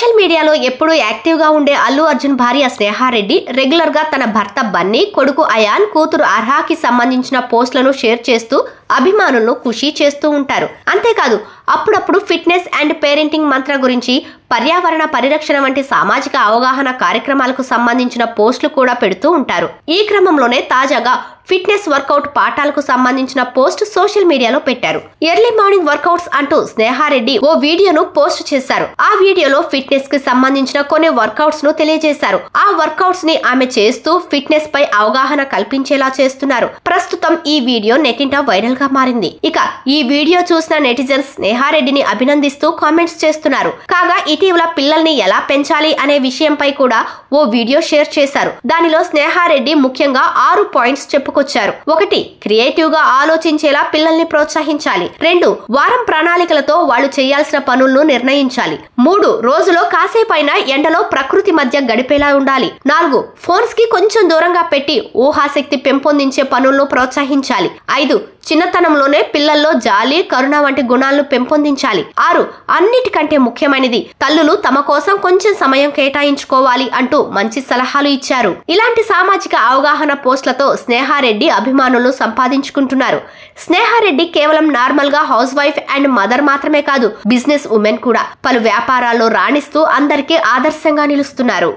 Social మీడియాలో ఎప్పుడూ active గా ఉండే అల్లు అర్జున్ భార్య స్నేహారెడ్డి రెగ్యులర్ గా తన భర్త బన్నీ, కొడుకు అయాన్, కూతురు అర్హాకి సంబంధించిన పోస్టులను షేర్ చేస్తూ అభిమానులను ఖుషీ చేస్తూ ఉంటారు. అంతేకాదు అప్పుడప్పుడు ఫిట్నెస్ అండ్ పేరెంటింగ్ మంత్ర గురించి, పర్యావరణ పరిరక్షణ వంటి సామాజిక అవగాహన కార్యక్రమాలకు సంబంధించిన పోస్టులు కూడా పెడుతూ ఉంటారు. ఈ క్రమంలోనే తాజాగా ఫిట్నెస్ వర్కౌట్ పాఠాలకు సంబంధించిన పోస్ట్ సోషల్ మీడియాలో పెట్టారు. ఎర్లీ మార్నింగ్ వర్కౌట్స్ అంటూ స్నేహారెడ్డి ఓ వీడియోను పోస్ట్ చేశారు. ఆ వీడియోలో ఫిట్నెస్ కి సంబంధించిన కొన్ని వర్కౌట్స్ ను తెలియజేశారు. ఆ వర్కౌట్స్ ని ఆమె చేస్తూ ఫిట్నెస్ పై అవగాహన కల్పించేలా చేస్తున్నారు. ప్రస్తుతం ఈ వీడియో నెట్టింట వైరల్ గా మారింది. ఇక ఈ వీడియో చూసిన నెటిజన్స్ స్నేహారెడ్డిని అభినందిస్తూ కామెంట్స్ చేస్తున్నారు. కాగా ఇటీవల పిల్లల్ని ఎలా పెంచాలి అనే విషయంపై కూడా ఓ వీడియో షేర్ చేశారు. దానిలో స్నేహారెడ్డి ముఖ్యంగా 6 పాయింట్స్ చెప్పుకొచ్చారు. 1. క్రియేటివ్ గా ఆలోచించేలా పిల్లల్ని ప్రోత్సహించాలి. 2. వారం ప్రణాళికలతో వాళ్ళు చేయాల్సిన పనులను నిర్ణయించాలి. 3. రోజులో కాసేపైనా ఎండలో ప్రకృతి మధ్య గడిపేలా ఉండాలి. 4. ఫోన్స్ కి కొంచెం దూరంగా పెట్టి ఊహాశక్తి పెంపొందించే పనులను ప్రోత్సహించాలి. 5. చిన్నతనంలోనే పిల్లల్లో జాలి, కరుణ వంటి గుణాలను పెంపొందించాలి. 6. అన్నిటికంటే ముఖ్యమైనది తల్లులు తమ కోసం కొంచెం సమయం కేటాయించుకోవాలి అంటూ మంచి సలహాలు ఇచ్చారు. ఇలాంటి సామాజిక అవగాహన పోస్టులతో స్నేహారెడ్డి అభిమానులను సంపాదించుకుంటున్నారు. స్నేహారెడ్డి కేవలం నార్మల్ గా హౌస్ వైఫ్ అండ్ మదర్ మాత్రమే కాదు, బిజినెస్ ఉమెన్ కూడా. పలు వ్యాపారాల్లో రాణిస్తూ అందరికీ ఆదర్శంగా నిలుస్తున్నారు.